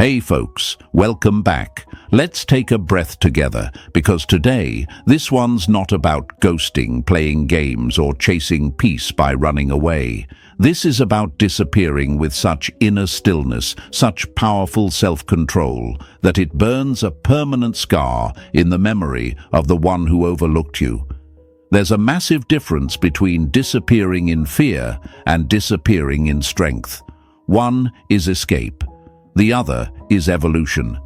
Hey folks, welcome back. Let's take a breath together, because today, this one's not about ghosting, playing games, or chasing peace by running away. This is about disappearing with such inner stillness, such powerful self-control, that it burns a permanent scar in the memory of the one who overlooked you. There's a massive difference between disappearing in fear and disappearing in strength. One is escape. The other is evolution.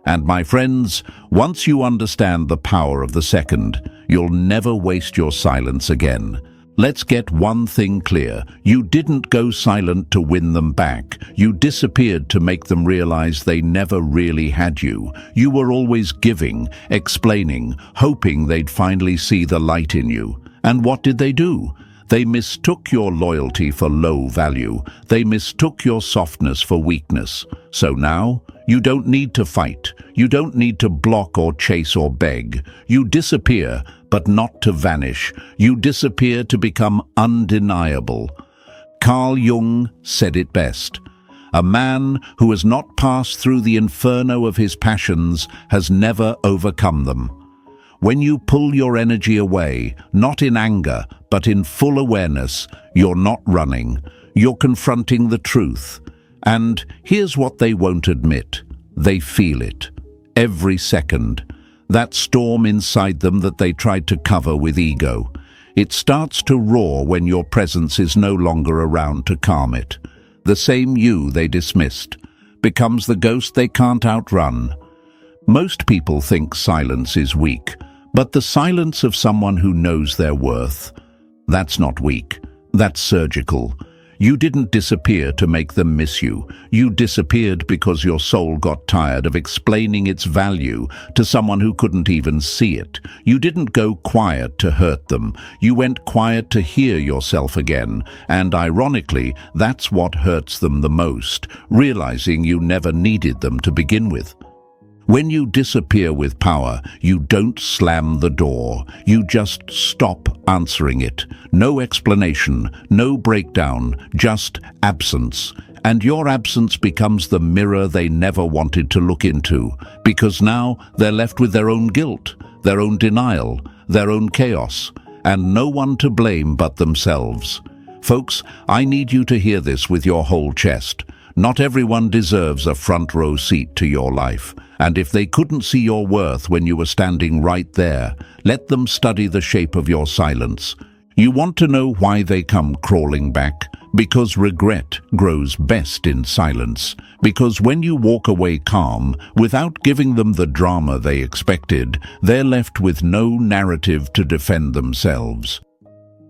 And my friends, once you understand the power of the second, you'll never waste your silence again. Let's get one thing clear. You didn't go silent to win them back. You disappeared to make them realize they never really had you. You were always giving, explaining, hoping they'd finally see the light in you. And what did they do? They mistook your loyalty for low value. They mistook your softness for weakness. So now, you don't need to fight. You don't need to block or chase or beg. You disappear, but not to vanish. You disappear to become undeniable. Carl Jung said it best. A man who has not passed through the inferno of his passions has never overcome them. When you pull your energy away, not in anger, but in full awareness, you're not running. You're confronting the truth. And here's what they won't admit. They feel it. Every second. That storm inside them that they tried to cover with ego. It starts to roar when your presence is no longer around to calm it. The same you they dismissed becomes the ghost they can't outrun. Most people think silence is weak. But the silence of someone who knows their worth, that's not weak, that's surgical. You didn't disappear to make them miss you. You disappeared because your soul got tired of explaining its value to someone who couldn't even see it. You didn't go quiet to hurt them. You went quiet to hear yourself again. And ironically, that's what hurts them the most, realizing you never needed them to begin with. When you disappear with power, you don't slam the door. You just stop answering it. No explanation, no breakdown, just absence. And your absence becomes the mirror they never wanted to look into, because now they're left with their own guilt, their own denial, their own chaos, and no one to blame but themselves. Folks, I need you to hear this with your whole chest. Not everyone deserves a front row seat to your life. And if they couldn't see your worth when you were standing right there, let them study the shape of your silence. You want to know why they come crawling back? Because regret grows best in silence. Because when you walk away calm, without giving them the drama they expected, they're left with no narrative to defend themselves.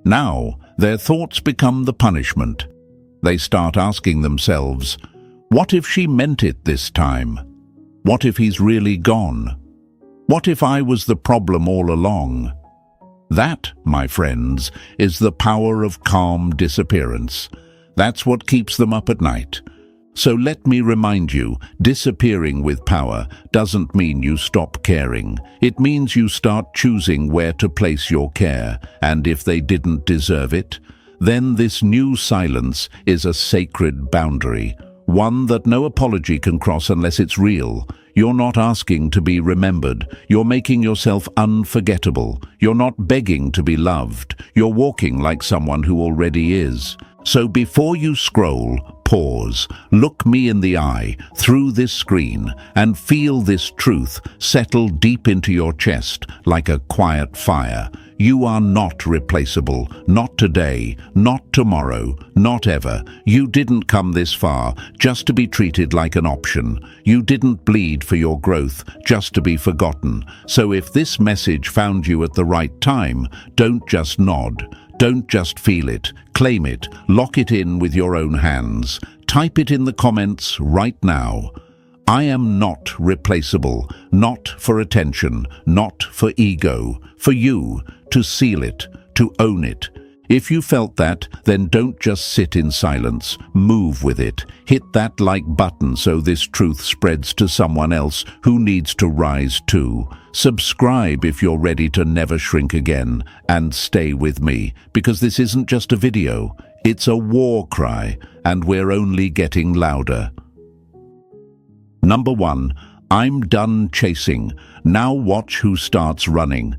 Now, their thoughts become the punishment. They start asking themselves, what if she meant it this time? What if he's really gone? What if I was the problem all along? That, my friends, is the power of calm disappearance. That's what keeps them up at night. So let me remind you, disappearing with power doesn't mean you stop caring. It means you start choosing where to place your care, and if they didn't deserve it, then this new silence is a sacred boundary. One that no apology can cross unless it's real. You're not asking to be remembered. You're making yourself unforgettable. You're not begging to be loved. You're walking like someone who already is. So before you scroll, pause, look me in the eye, through this screen, and feel this truth settle deep into your chest like a quiet fire. You are not replaceable, not today, not tomorrow, not ever. You didn't come this far just to be treated like an option. You didn't bleed for your growth just to be forgotten. So if this message found you at the right time, don't just nod. Don't just feel it, claim it, lock it in with your own hands. Type it in the comments right now. I am not replaceable, not for attention, not for ego, for you, to seal it, to own it. If you felt that, then don't just sit in silence, move with it. Hit that like button so this truth spreads to someone else who needs to rise too. Subscribe if you're ready to never shrink again, and stay with me, because this isn't just a video, it's a war cry, and we're only getting louder. Number 1. I'm done chasing. Now watch who starts running.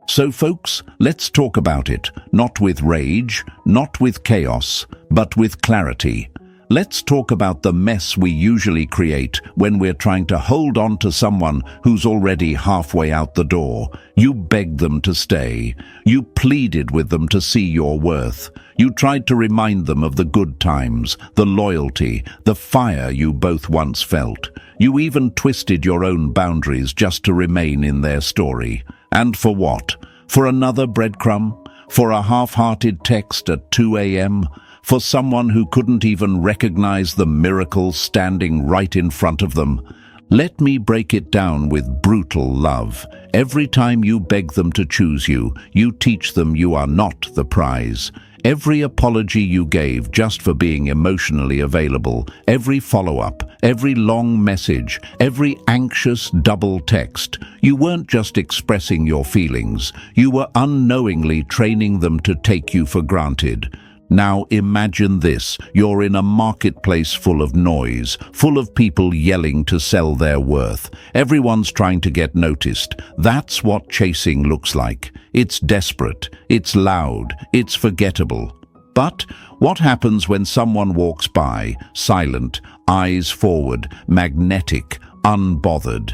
So folks, let's talk about it. Not with rage, not with chaos, but with clarity. Let's talk about the mess we usually create when we're trying to hold on to someone who's already halfway out the door. You begged them to stay. You pleaded with them to see your worth. You tried to remind them of the good times, the loyalty, the fire you both once felt. You even twisted your own boundaries just to remain in their story. And for what? For another breadcrumb? For a half-hearted text at 2 a.m.? For someone who couldn't even recognize the miracle standing right in front of them? Let me break it down with brutal love. Every time you beg them to choose you, you teach them you are not the prize. Every apology you gave just for being emotionally available, every follow-up, every long message, every anxious double text, you weren't just expressing your feelings, you were unknowingly training them to take you for granted. Now imagine this, you're in a marketplace full of noise, full of people yelling to sell their worth. Everyone's trying to get noticed. That's what chasing looks like. It's desperate, it's loud, it's forgettable. But what happens when someone walks by, silent, eyes forward, magnetic, unbothered?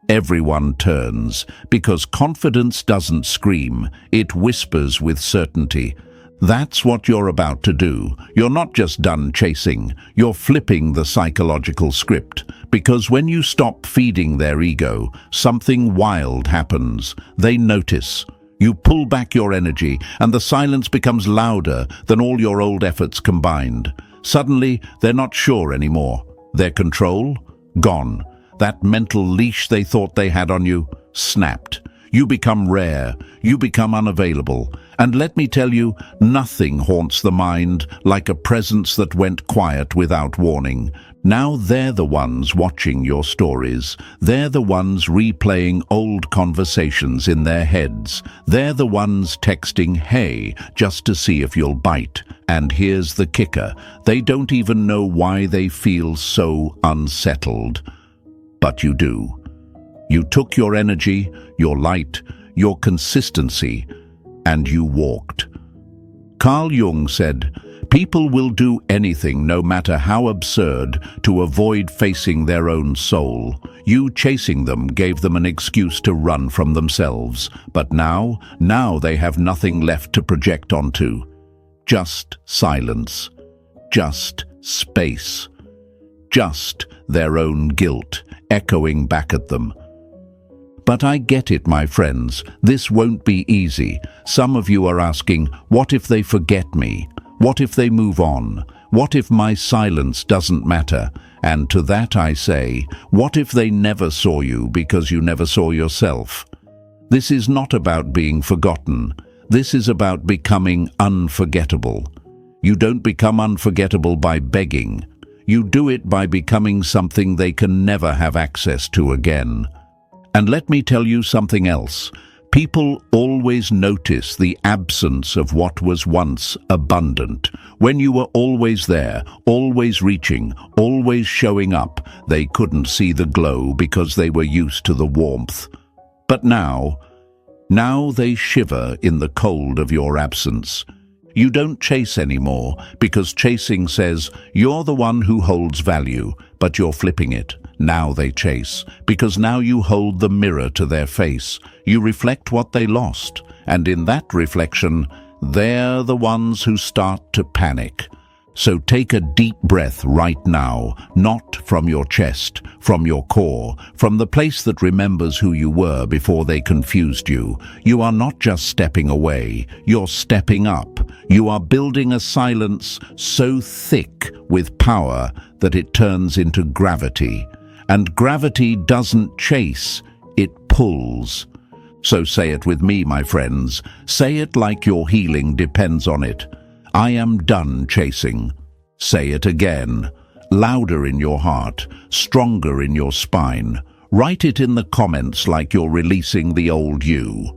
Everyone turns, because confidence doesn't scream, it whispers with certainty. That's what you're about to do. You're not just done chasing, you're flipping the psychological script. Because when you stop feeding their ego, something wild happens. They notice. You pull back your energy, and the silence becomes louder than all your old efforts combined. Suddenly, they're not sure anymore. Their control? Gone. That mental leash they thought they had on you? Snapped. You become rare, you become unavailable. And let me tell you, nothing haunts the mind like a presence that went quiet without warning. Now they're the ones watching your stories. They're the ones replaying old conversations in their heads. They're the ones texting, "Hey," just to see if you'll bite. And here's the kicker. They don't even know why they feel so unsettled. But you do. You took your energy, your light, your consistency, and you walked. Carl Jung said, "People will do anything, no matter how absurd, to avoid facing their own soul. You chasing them gave them an excuse to run from themselves. But now they have nothing left to project onto. Just silence. Just space. Just their own guilt echoing back at them." But I get it, my friends. This won't be easy. Some of you are asking, what if they forget me? What if they move on? What if my silence doesn't matter? And to that I say, what if they never saw you because you never saw yourself? This is not about being forgotten. This is about becoming unforgettable. You don't become unforgettable by begging. You do it by becoming something they can never have access to again. And let me tell you something else. People always notice the absence of what was once abundant. When you were always there, always reaching, always showing up, they couldn't see the glow because they were used to the warmth. But now they shiver in the cold of your absence. You don't chase anymore because chasing says you're the one who holds value, but you're flipping it. Now they chase, because now you hold the mirror to their face. You reflect what they lost, and in that reflection, they're the ones who start to panic. So take a deep breath right now, not from your chest, from your core, from the place that remembers who you were before they confused you. You are not just stepping away, you're stepping up. You are building a silence so thick with power that it turns into gravity. And gravity doesn't chase, it pulls. So say it with me, my friends. Say it like your healing depends on it. I am done chasing. Say it again, louder in your heart, stronger in your spine. Write it in the comments like you're releasing the old you.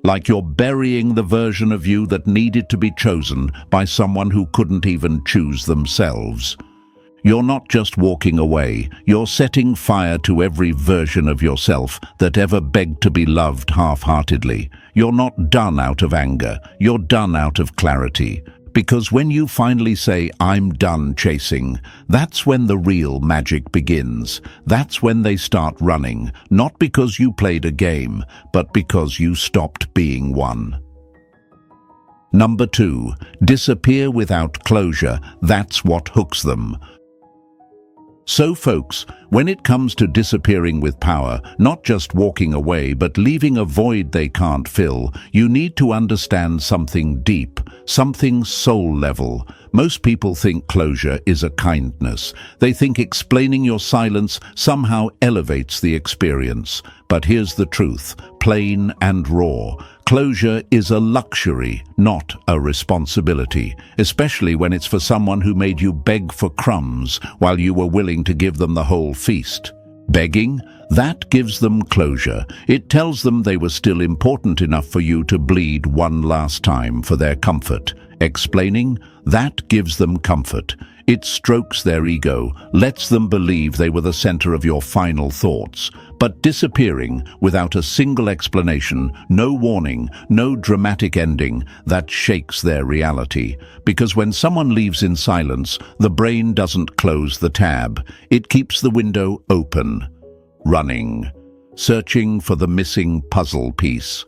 Like you're burying the version of you that needed to be chosen by someone who couldn't even choose themselves. You're not just walking away, you're setting fire to every version of yourself that ever begged to be loved half-heartedly. You're not done out of anger, you're done out of clarity. Because when you finally say, "I'm done chasing," that's when the real magic begins. That's when they start running, not because you played a game, but because you stopped being one. Number 2, disappear without closure. That's what hooks them. So folks, when it comes to disappearing with power, not just walking away but leaving a void they can't fill, you need to understand something deep, something soul level. Most people think closure is a kindness. They think explaining your silence somehow elevates the experience. But here's the truth, plain and raw. Closure is a luxury, not a responsibility, especially when it's for someone who made you beg for crumbs while you were willing to give them the whole feast. Begging? That gives them closure. It tells them they were still important enough for you to bleed one last time for their comfort. Explaining? That gives them comfort. It strokes their ego, lets them believe they were the center of your final thoughts. But disappearing without a single explanation, no warning, no dramatic ending, that shakes their reality. Because when someone leaves in silence, the brain doesn't close the tab. It keeps the window open, running, searching for the missing puzzle piece.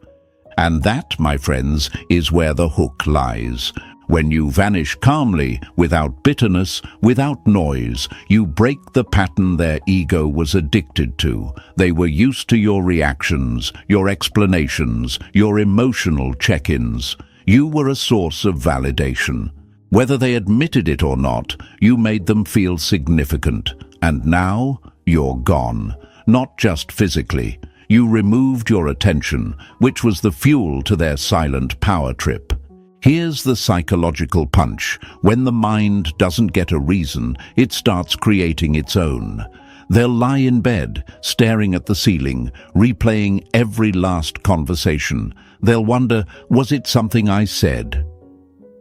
And that, my friends, is where the hook lies. When you vanish calmly, without bitterness, without noise, you break the pattern their ego was addicted to. They were used to your reactions, your explanations, your emotional check-ins. You were a source of validation. Whether they admitted it or not, you made them feel significant. And now, you're gone. Not just physically. You removed your attention, which was the fuel to their silent power trip. Here's the psychological punch. When the mind doesn't get a reason, it starts creating its own. They'll lie in bed, staring at the ceiling, replaying every last conversation. They'll wonder, was it something I said?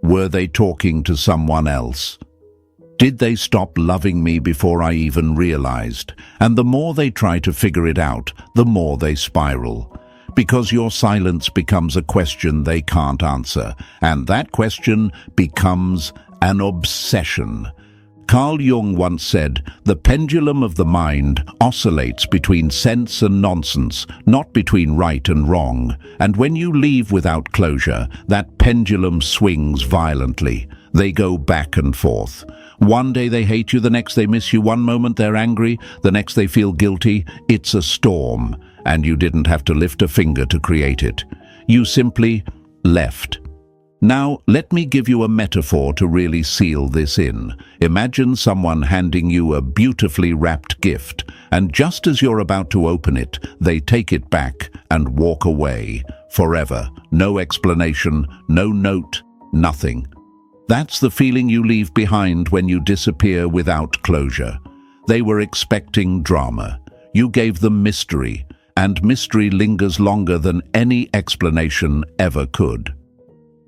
Were they talking to someone else? Did they stop loving me before I even realized? And the more they try to figure it out, the more they spiral. Because your silence becomes a question they can't answer, and that question becomes an obsession. Carl Jung once said, "The pendulum of the mind oscillates between sense and nonsense, not between right and wrong." And when you leave without closure, that pendulum swings violently. They go back and forth. One day they hate you, the next they miss you, one moment they're angry, the next they feel guilty. It's a storm. And you didn't have to lift a finger to create it. You simply left. Now, let me give you a metaphor to really seal this in. Imagine someone handing you a beautifully wrapped gift, and just as you're about to open it, they take it back and walk away. Forever. No explanation, no note, nothing. That's the feeling you leave behind when you disappear without closure. They were expecting drama. You gave them mystery. And mystery lingers longer than any explanation ever could.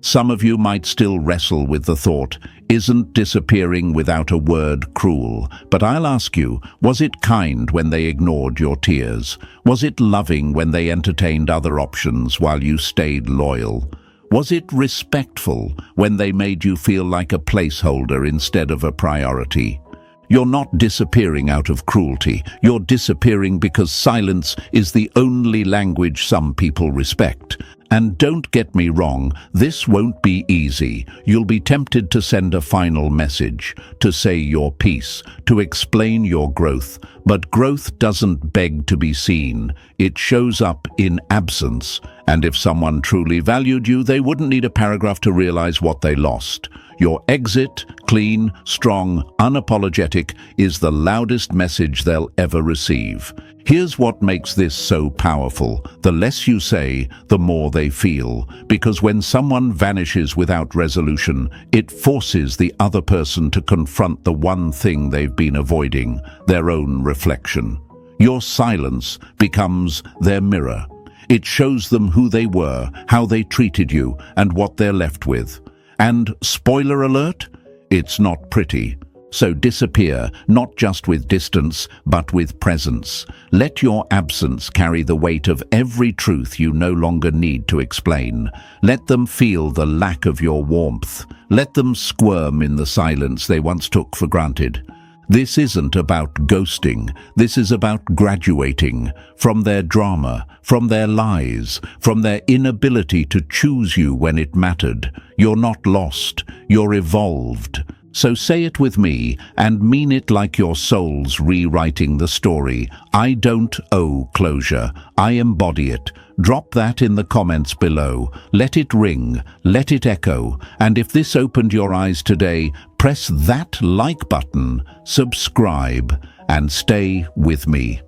Some of you might still wrestle with the thought, isn't disappearing without a word cruel? But I'll ask you, was it kind when they ignored your tears? Was it loving when they entertained other options while you stayed loyal? Was it respectful when they made you feel like a placeholder instead of a priority? You're not disappearing out of cruelty. You're disappearing because silence is the only language some people respect. And don't get me wrong, this won't be easy. You'll be tempted to send a final message, to say your piece, to explain your growth. But growth doesn't beg to be seen. It shows up in absence. And if someone truly valued you, they wouldn't need a paragraph to realize what they lost. Your exit, clean, strong, unapologetic, is the loudest message they'll ever receive. Here's what makes this so powerful. The less you say, the more they feel. Because when someone vanishes without resolution, it forces the other person to confront the one thing they've been avoiding, their own reflection. Your silence becomes their mirror. It shows them who they were, how they treated you, and what they're left with. And spoiler alert, it's not pretty. So disappear, not just with distance, but with presence. Let your absence carry the weight of every truth you no longer need to explain. Let them feel the lack of your warmth. Let them squirm in the silence they once took for granted. This isn't about ghosting. This is about graduating from their drama, from their lies, from their inability to choose you when it mattered. You're not lost. You're evolved. So say it with me and mean it like your soul's rewriting the story. I don't owe closure. I embody it. Drop that in the comments below. Let it ring, let it echo. And if this opened your eyes today, press that like button, subscribe, and stay with me.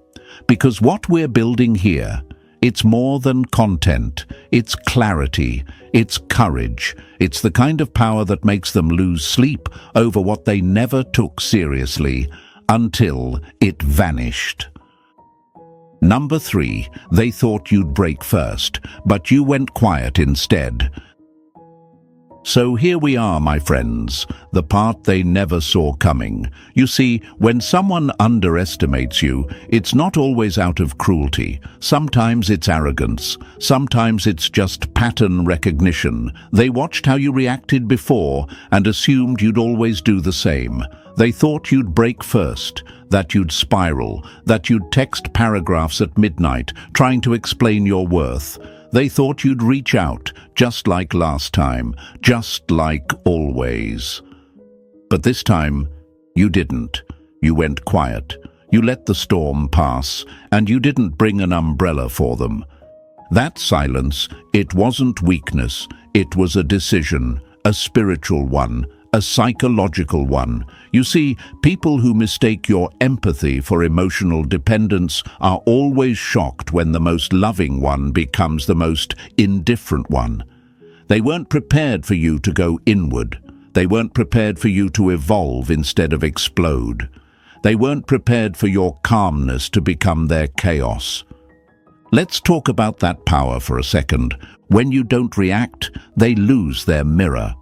Because what we're building here, it's more than content, it's clarity, it's courage, it's the kind of power that makes them lose sleep over what they never took seriously until it vanished. Number 3, they thought you'd break first, but you went quiet instead. So here we are, my friends, the part they never saw coming. You see, when someone underestimates you, it's not always out of cruelty. Sometimes it's arrogance. Sometimes it's just pattern recognition. They watched how you reacted before and assumed you'd always do the same. They thought you'd break first, that you'd spiral, that you'd text paragraphs at midnight, trying to explain your worth. They thought you'd reach out, just like last time, just like always. But this time, you didn't. You went quiet. You let the storm pass, and you didn't bring an umbrella for them. That silence, it wasn't weakness. It was a decision, a spiritual one, a psychological one. You see, people who mistake your empathy for emotional dependence are always shocked when the most loving one becomes the most indifferent one. They weren't prepared for you to go inward. They weren't prepared for you to evolve instead of explode. They weren't prepared for your calmness to become their chaos. Let's talk about that power for a second. When you don't react, they lose their mirror.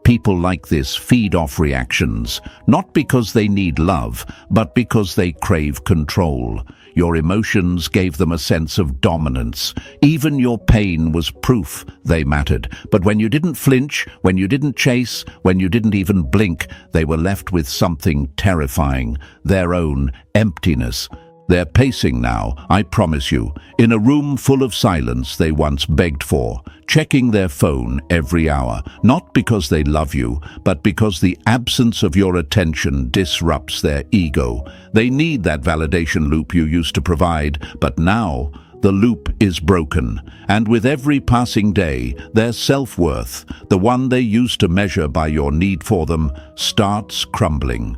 People like this feed off reactions, not because they need love, but because they crave control. Your emotions gave them a sense of dominance. Even your pain was proof they mattered. But when you didn't flinch, when you didn't chase, when you didn't even blink, they were left with something terrifying, their own emptiness. They're pacing now, I promise you, in a room full of silence they once begged for, checking their phone every hour, not because they love you, but because the absence of your attention disrupts their ego. They need that validation loop you used to provide, but now the loop is broken, and with every passing day, their self-worth, the one they used to measure by your need for them, starts crumbling.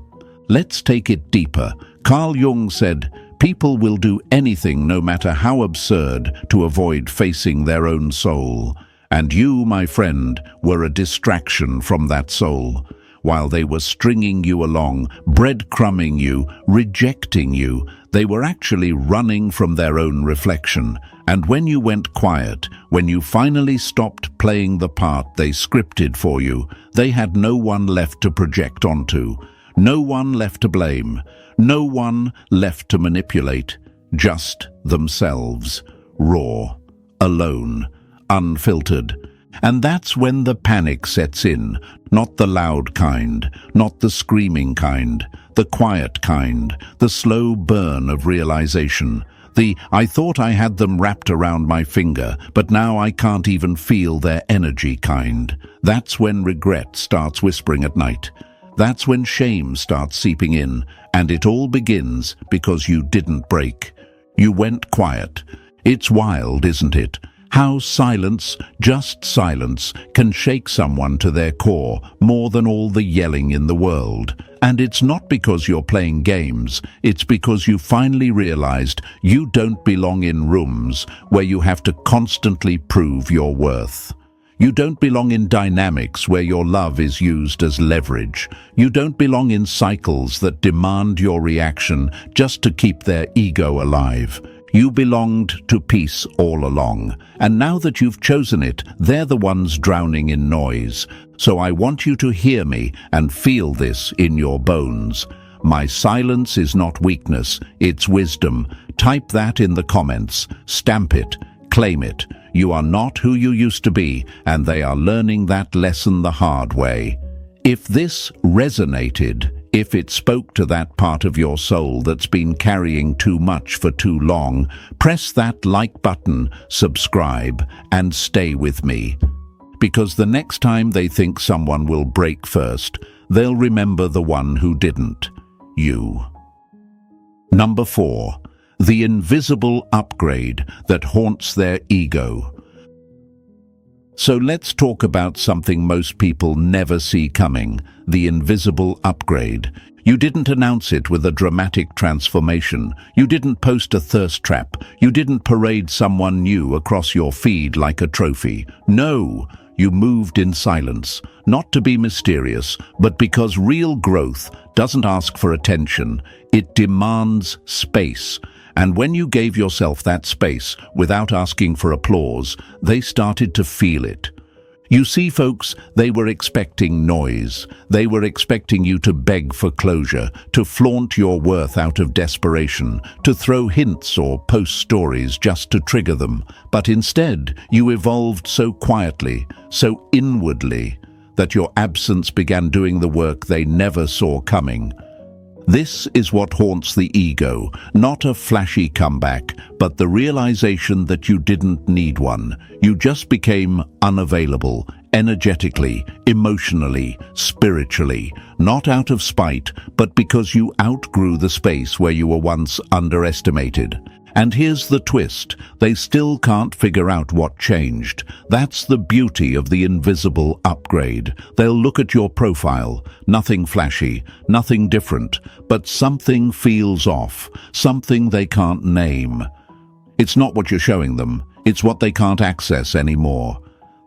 Let's take it deeper. Carl Jung said, "People will do anything, no matter how absurd, to avoid facing their own soul." And you, my friend, were a distraction from that soul. While they were stringing you along, breadcrumbing you, rejecting you, they were actually running from their own reflection. And when you went quiet, when you finally stopped playing the part they scripted for you, they had no one left to project onto, no one left to blame, no one left to manipulate, just themselves, raw, alone, unfiltered. And that's when the panic sets in, not the loud kind, not the screaming kind, the quiet kind, the slow burn of realization, the "I thought I had them wrapped around my finger, but now I can't even feel their energy" kind. That's when regret starts whispering at night. That's when shame starts seeping in, and it all begins because you didn't break. You went quiet. It's wild, isn't it? How silence, just silence, can shake someone to their core more than all the yelling in the world. And it's not because you're playing games, it's because you finally realized you don't belong in rooms where you have to constantly prove your worth. You don't belong in dynamics where your love is used as leverage. You don't belong in cycles that demand your reaction just to keep their ego alive. You belonged to peace all along, and now that you've chosen it, they're the ones drowning in noise. So I want you to hear me and feel this in your bones. My silence is not weakness, it's wisdom. Type that in the comments, stamp it, claim it. You are not who you used to be, and they are learning that lesson the hard way. If this resonated, if it spoke to that part of your soul that's been carrying too much for too long, press that like button, subscribe, and stay with me. Because the next time they think someone will break first, they'll remember the one who didn't. You. Number 4. The invisible upgrade that haunts their ego. So let's talk about something most people never see coming, the invisible upgrade. You didn't announce it with a dramatic transformation. You didn't post a thirst trap. You didn't parade someone new across your feed like a trophy. No, you moved in silence, not to be mysterious, but because real growth doesn't ask for attention. It demands space. And when you gave yourself that space without asking for applause, they started to feel it. You see, folks, they were expecting noise. They were expecting you to beg for closure, to flaunt your worth out of desperation, to throw hints or post stories just to trigger them. But instead, you evolved so quietly, so inwardly, that your absence began doing the work they never saw coming. This is what haunts the ego, not a flashy comeback, but the realization that you didn't need one. You just became unavailable, energetically, emotionally, spiritually, not out of spite, but because you outgrew the space where you were once underestimated. And here's the twist, they still can't figure out what changed. That's the beauty of the invisible upgrade. They'll look at your profile, nothing flashy, nothing different, but something feels off, something they can't name. It's not what you're showing them, it's what they can't access anymore.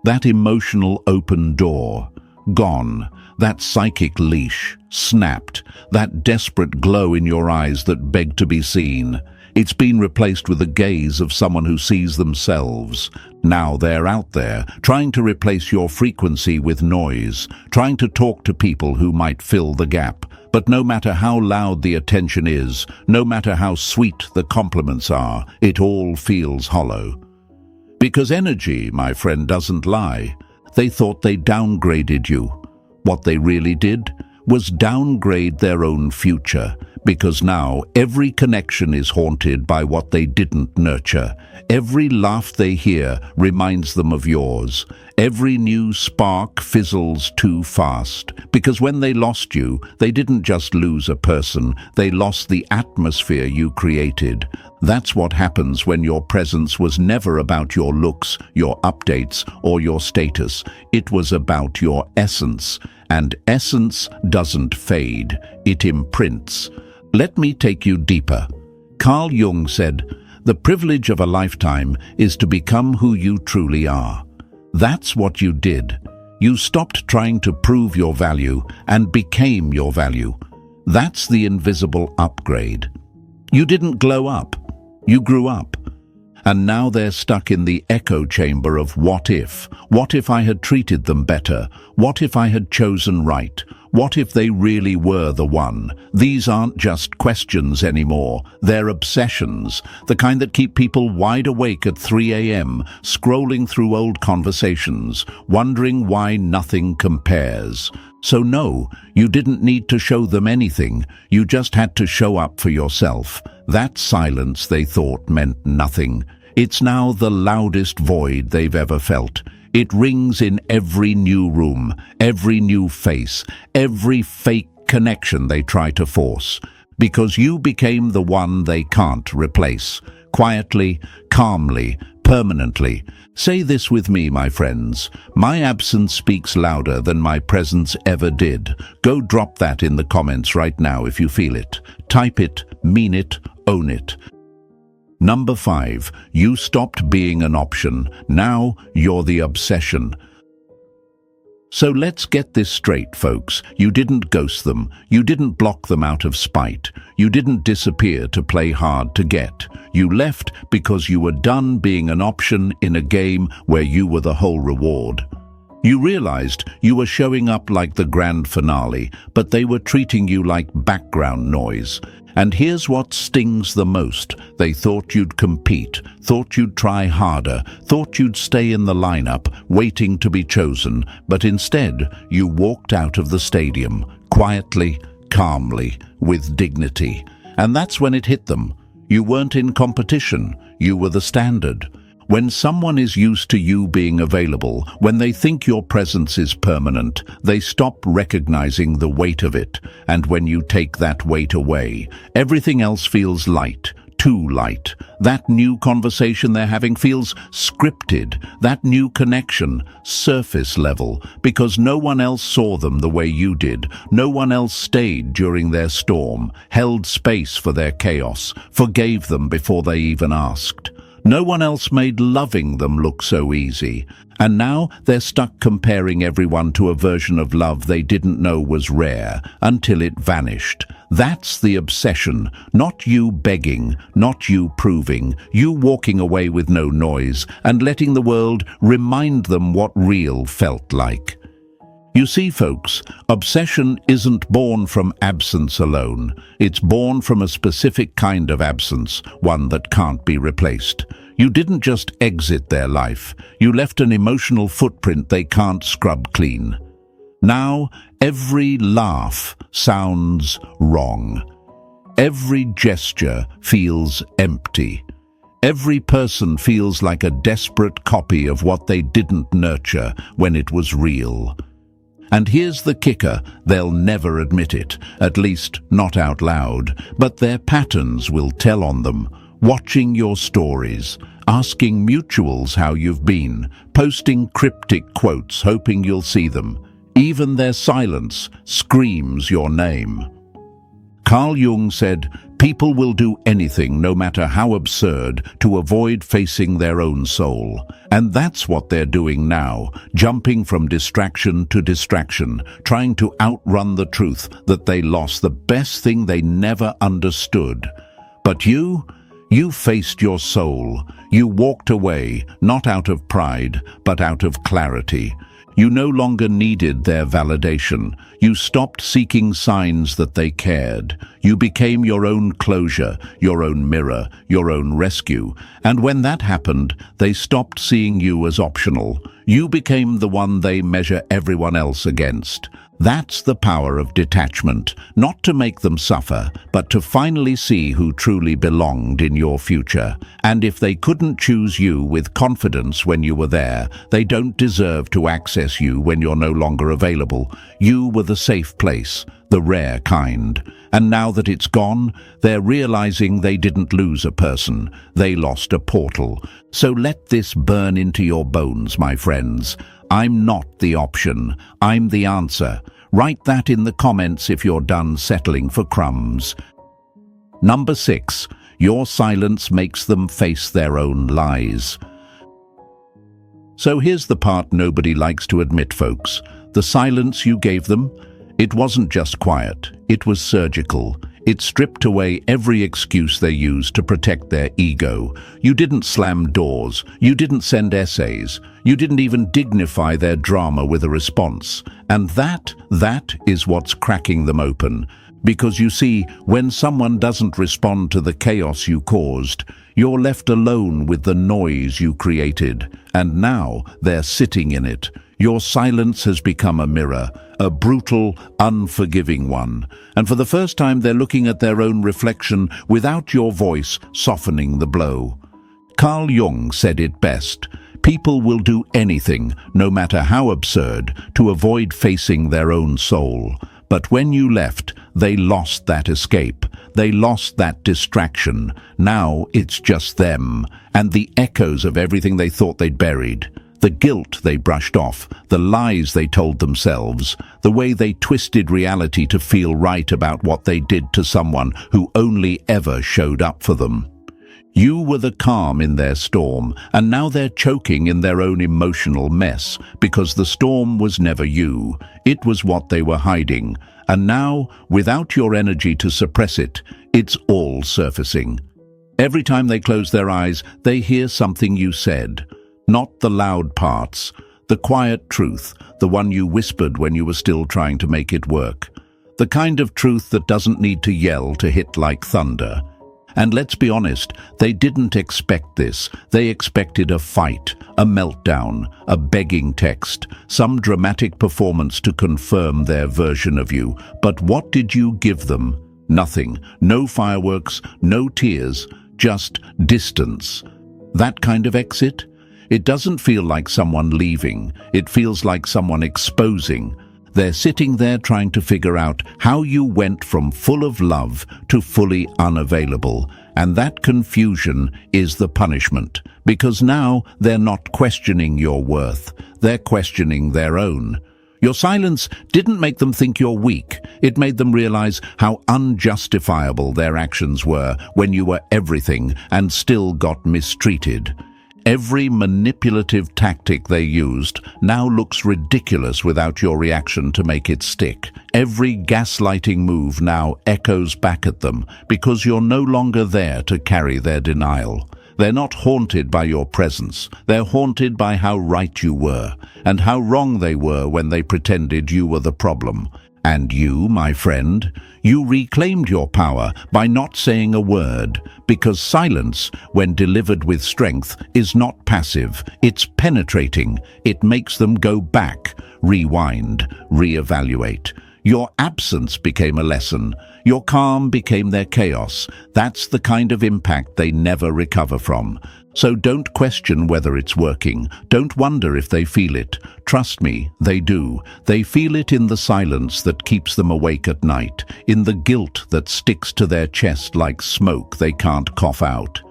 That emotional open door, gone. That psychic leash, snapped. That desperate glow in your eyes that begged to be seen. It's been replaced with the gaze of someone who sees themselves. Now they're out there, trying to replace your frequency with noise, trying to talk to people who might fill the gap. But no matter how loud the attention is, no matter how sweet the compliments are, it all feels hollow. Because energy, my friend, doesn't lie. They thought they downgraded you. What they really did was downgrade their own future, because now every connection is haunted by what they didn't nurture. Every laugh they hear reminds them of yours. Every new spark fizzles too fast, because when they lost you, they didn't just lose a person, they lost the atmosphere you created. That's what happens when your presence was never about your looks, your updates, or your status. It was about your essence. And essence doesn't fade, it imprints. Let me take you deeper. Carl Jung said, "The privilege of a lifetime is to become who you truly are." That's what you did. You stopped trying to prove your value and became your value. That's the invisible upgrade. You didn't glow up, you grew up. And now they're stuck in the echo chamber of what if? What if I had treated them better? What if I had chosen right? What if they really were the one? These aren't just questions anymore. They're obsessions, the kind that keep people wide awake at 3 a.m., scrolling through old conversations, wondering why nothing compares. So no, you didn't need to show them anything. You just had to show up for yourself. That silence they thought meant nothing. It's now the loudest void they've ever felt. It rings in every new room, every new face, every fake connection they try to force. Because you became the one they can't replace. Quietly, calmly, permanently. Say this with me, my friends. My absence speaks louder than my presence ever did. Go drop that in the comments right now if you feel it. Type it, mean it, own it. Number 5, you stopped being an option. Now you're the obsession. So let's get this straight, folks. You didn't ghost them. You didn't block them out of spite. You didn't disappear to play hard to get. You left because you were done being an option in a game where you were the whole reward. You realized you were showing up like the grand finale, but they were treating you like background noise. And here's what stings the most. They thought you'd compete, thought you'd try harder, thought you'd stay in the lineup, waiting to be chosen, but instead you walked out of the stadium, quietly, calmly, with dignity. And that's when it hit them. You weren't in competition, you were the standard. When someone is used to you being available, when they think your presence is permanent, they stop recognizing the weight of it. And when you take that weight away, everything else feels light, too light. That new conversation they're having feels scripted. That new connection, surface level, because no one else saw them the way you did. No one else stayed during their storm, held space for their chaos, forgave them before they even asked. No one else made loving them look so easy, and now they're stuck comparing everyone to a version of love they didn't know was rare until it vanished. That's the obsession, not you begging, not you proving, you walking away with no noise and letting the world remind them what real felt like. You see, folks, obsession isn't born from absence alone. It's born from a specific kind of absence, one that can't be replaced. You didn't just exit their life. You left an emotional footprint they can't scrub clean. Now, every laugh sounds wrong. Every gesture feels empty. Every person feels like a desperate copy of what they didn't nurture when it was real. And here's the kicker, they'll never admit it, at least not out loud, but their patterns will tell on them, watching your stories, asking mutuals how you've been, posting cryptic quotes hoping you'll see them. Even their silence screams your name. Carl Jung said, "People will do anything, no matter how absurd, to avoid facing their own soul." And that's what they're doing now, jumping from distraction to distraction, trying to outrun the truth that they lost the best thing they never understood. But you faced your soul. You walked away, not out of pride, but out of clarity. You no longer needed their validation. You stopped seeking signs that they cared. You became your own closure, your own mirror, your own rescue. And when that happened, they stopped seeing you as optional. You became the one they measure everyone else against. That's the power of detachment, not to make them suffer, but to finally see who truly belonged in your future. And if they couldn't choose you with confidence when you were there, they don't deserve to access you when you're no longer available. You were the safe place, the rare kind. And now that it's gone, they're realizing they didn't lose a person, they lost a portal. So let this burn into your bones, my friends. I'm not the option, I'm the answer. Write that in the comments if you're done settling for crumbs. Number 6, your silence makes them face their own lies. So here's the part nobody likes to admit, folks. The silence you gave them, it wasn't just quiet, it was surgical. It stripped away every excuse they used to protect their ego. You didn't slam doors, you didn't send essays, you didn't even dignify their drama with a response. And that is what's cracking them open. Because you see, when someone doesn't respond to the chaos you caused, you're left alone with the noise you created. And now they're sitting in it. Your silence has become a mirror, a brutal, unforgiving one. And for the first time, they're looking at their own reflection without your voice softening the blow. Carl Jung said it best. People will do anything, no matter how absurd, to avoid facing their own soul. But when you left, they lost that escape. They lost that distraction. Now it's just them, and the echoes of everything they thought they'd buried. The guilt they brushed off, the lies they told themselves, the way they twisted reality to feel right about what they did to someone who only ever showed up for them. You were the calm in their storm, and now they're choking in their own emotional mess, because the storm was never you. It was what they were hiding. And now, without your energy to suppress it, it's all surfacing. Every time they close their eyes, they hear something you said. Not the loud parts, the quiet truth, the one you whispered when you were still trying to make it work. The kind of truth that doesn't need to yell to hit like thunder. And let's be honest, they didn't expect this. They expected a fight, a meltdown, a begging text, some dramatic performance to confirm their version of you. But what did you give them? Nothing. No fireworks, no tears, just distance. That kind of exit? It doesn't feel like someone leaving. It feels like someone exposing. They're sitting there trying to figure out how you went from full of love to fully unavailable. And that confusion is the punishment, because now they're not questioning your worth. They're questioning their own. Your silence didn't make them think you're weak. It made them realize how unjustifiable their actions were when you were everything and still got mistreated. Every manipulative tactic they used now looks ridiculous without your reaction to make it stick. Every gaslighting move now echoes back at them because you're no longer there to carry their denial. They're not haunted by your presence. They're haunted by how right you were and how wrong they were when they pretended you were the problem. And you, my friend, you reclaimed your power by not saying a word, because silence, when delivered with strength, is not passive, it's penetrating. It makes them go back, rewind, reevaluate. Your absence became a lesson. Your calm became their chaos. That's the kind of impact they never recover from. So don't question whether it's working. Don't wonder if they feel it. Trust me, they do. They feel it in the silence that keeps them awake at night, in the guilt that sticks to their chest like smoke they can't cough out.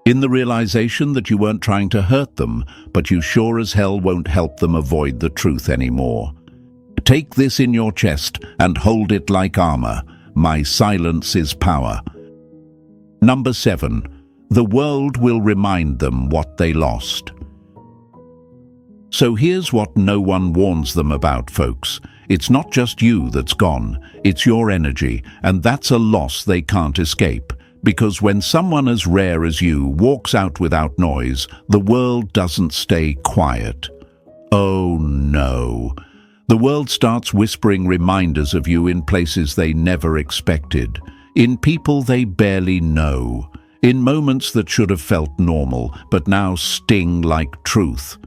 In the realization that you weren't trying to hurt them, but you sure as hell won't help them avoid the truth anymore. Take this in your chest and hold it like armor. My silence is power. Number 7. The world will remind them what they lost. So here's what no one warns them about, folks. It's not just you that's gone, it's your energy, and that's a loss they can't escape. Because when someone as rare as you walks out without noise, the world doesn't stay quiet. Oh no. The world starts whispering reminders of you in places they never expected, in people they barely know, in moments that should have felt normal, but now sting like truth.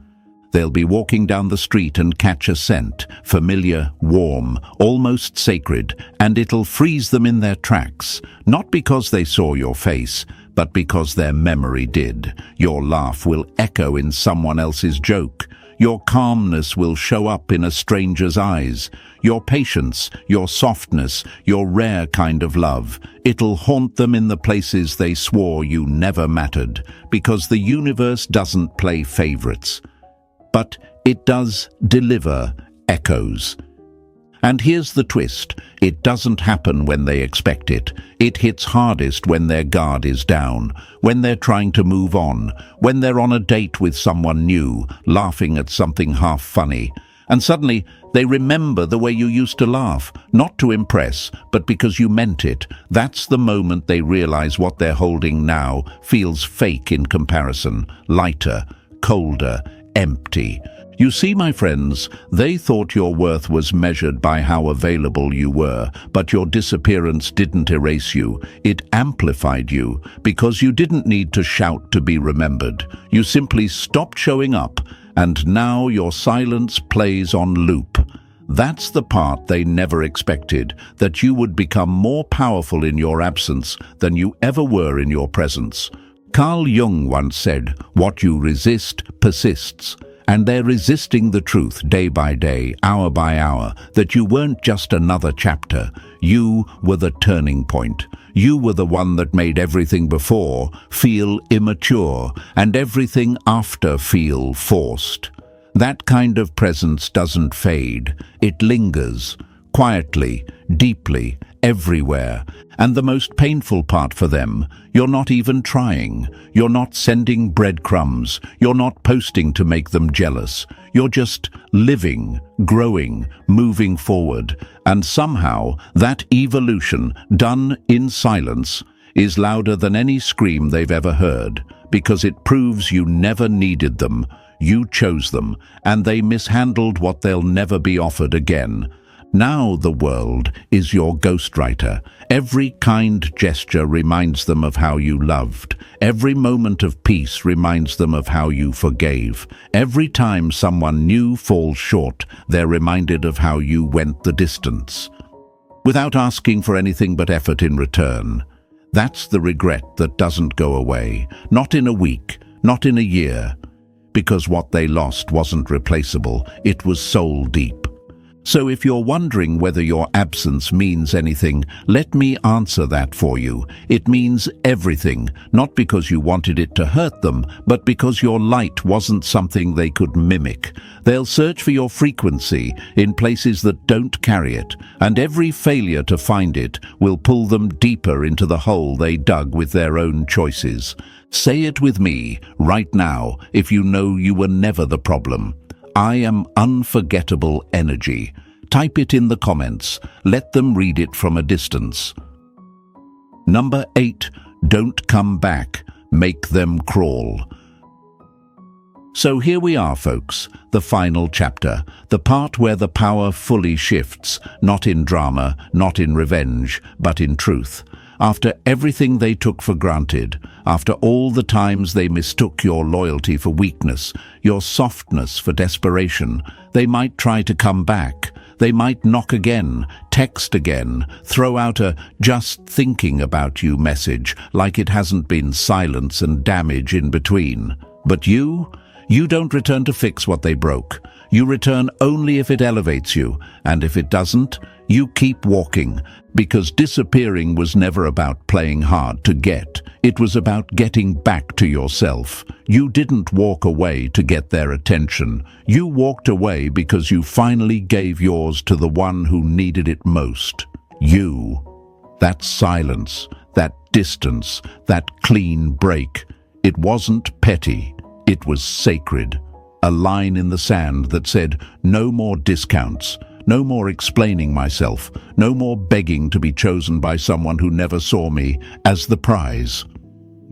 They'll be walking down the street and catch a scent, familiar, warm, almost sacred, and it'll freeze them in their tracks, not because they saw your face, but because their memory did. Your laugh will echo in someone else's joke. Your calmness will show up in a stranger's eyes. Your patience, your softness, your rare kind of love. It'll haunt them in the places they swore you never mattered, because the universe doesn't play favorites. But it does deliver echoes. And here's the twist. It doesn't happen when they expect it. It hits hardest when their guard is down, when they're trying to move on, when they're on a date with someone new, laughing at something half funny. And suddenly, they remember the way you used to laugh, not to impress, but because you meant it. That's the moment they realize what they're holding now feels fake in comparison, lighter, colder, empty. You see, my friends, they thought your worth was measured by how available you were, but your disappearance didn't erase you. It amplified you, because you didn't need to shout to be remembered. You simply stopped showing up, and now your silence plays on loop. That's the part they never expected, that you would become more powerful in your absence than you ever were in your presence. Carl Jung once said, "What you resist persists." And they're resisting the truth day by day, hour by hour, that you weren't just another chapter. You were the turning point. You were the one that made everything before feel immature and everything after feel forced. That kind of presence doesn't fade. It lingers, quietly, deeply, everywhere. And the most painful part for them, you're not even trying. You're not sending breadcrumbs. You're not posting to make them jealous. You're just living, growing, moving forward. And somehow, that evolution, done in silence, is louder than any scream they've ever heard, because it proves you never needed them. You chose them, and they mishandled what they'll never be offered again. Now the world is your ghostwriter. Every kind gesture reminds them of how you loved. Every moment of peace reminds them of how you forgave. Every time someone new falls short, they're reminded of how you went the distance, without asking for anything but effort in return. That's the regret that doesn't go away, not in a week, not in a year, because what they lost wasn't replaceable, it was soul deep. So if you're wondering whether your absence means anything, let me answer that for you. It means everything, not because you wanted it to hurt them, but because your light wasn't something they could mimic. They'll search for your frequency in places that don't carry it, and every failure to find it will pull them deeper into the hole they dug with their own choices. Say it with me right now if you know you were never the problem. I am unforgettable energy. Type it in the comments. Let them read it from a distance. Number 8, don't come back. Make them crawl. So here we are, folks, the final chapter, the part where the power fully shifts, not in drama, not in revenge, but in truth. After everything they took for granted, after all the times they mistook your loyalty for weakness, your softness for desperation, they might try to come back. They might knock again, text again, throw out a "just thinking about you" message like it hasn't been silence and damage in between. But you don't return to fix what they broke. You return only if it elevates you, and if it doesn't, you keep walking, because disappearing was never about playing hard to get. It was about getting back to yourself. You didn't walk away to get their attention. You walked away because you finally gave yours to the one who needed it most. You. That silence, that distance, that clean break. It wasn't petty. It was sacred. A line in the sand that said, no more discounts, no more explaining myself, no more begging to be chosen by someone who never saw me as the prize.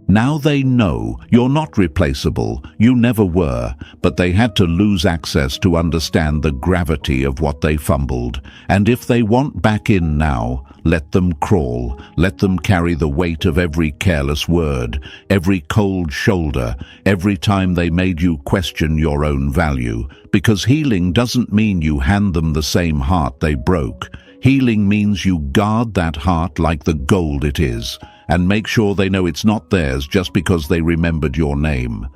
Now they know you're not replaceable, you never were, but they had to lose access to understand the gravity of what they fumbled. And if they want back in now, let them crawl, let them carry the weight of every careless word, every cold shoulder, every time they made you question your own value. Because healing doesn't mean you hand them the same heart they broke. Healing means you guard that heart like the gold it is, and make sure they know it's not theirs just because they remembered your name.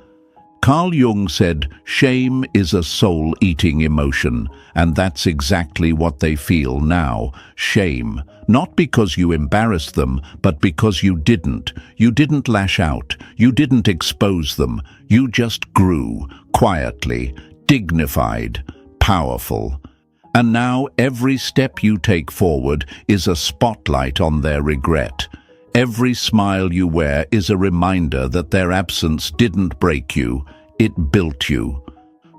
Carl Jung said, shame is a soul-eating emotion, and that's exactly what they feel now. Shame. Not because you embarrassed them, but because you didn't. You didn't lash out. You didn't expose them. You just grew, quietly, dignified, powerful. And now every step you take forward is a spotlight on their regret. Every smile you wear is a reminder that their absence didn't break you, it built you.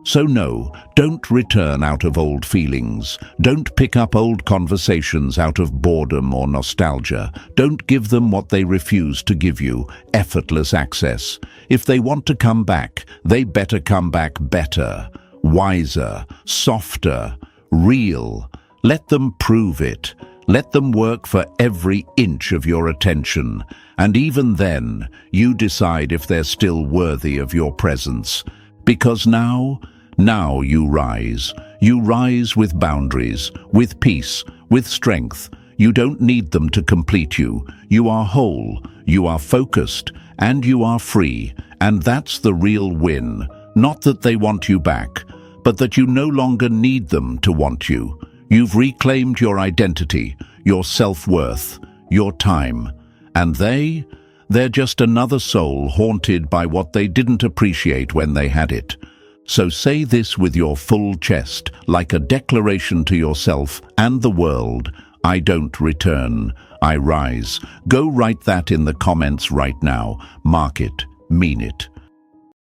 So no, don't return out of old feelings. Don't pick up old conversations out of boredom or nostalgia. Don't give them what they refuse to give you, effortless access. If they want to come back, they better come back better, wiser, softer, real. Let them prove it. Let them work for every inch of your attention. And even then, you decide if they're still worthy of your presence. Because now you rise. You rise with boundaries, with peace, with strength. You don't need them to complete you. You are whole, you are focused, and you are free. And that's the real win. Not that they want you back, but that you no longer need them to want you. You've reclaimed your identity, your self-worth, your time. And they're just another soul haunted by what they didn't appreciate when they had it. So say this with your full chest, like a declaration to yourself and the world. I don't return, I rise. Go write that in the comments right now. Mark it, mean it.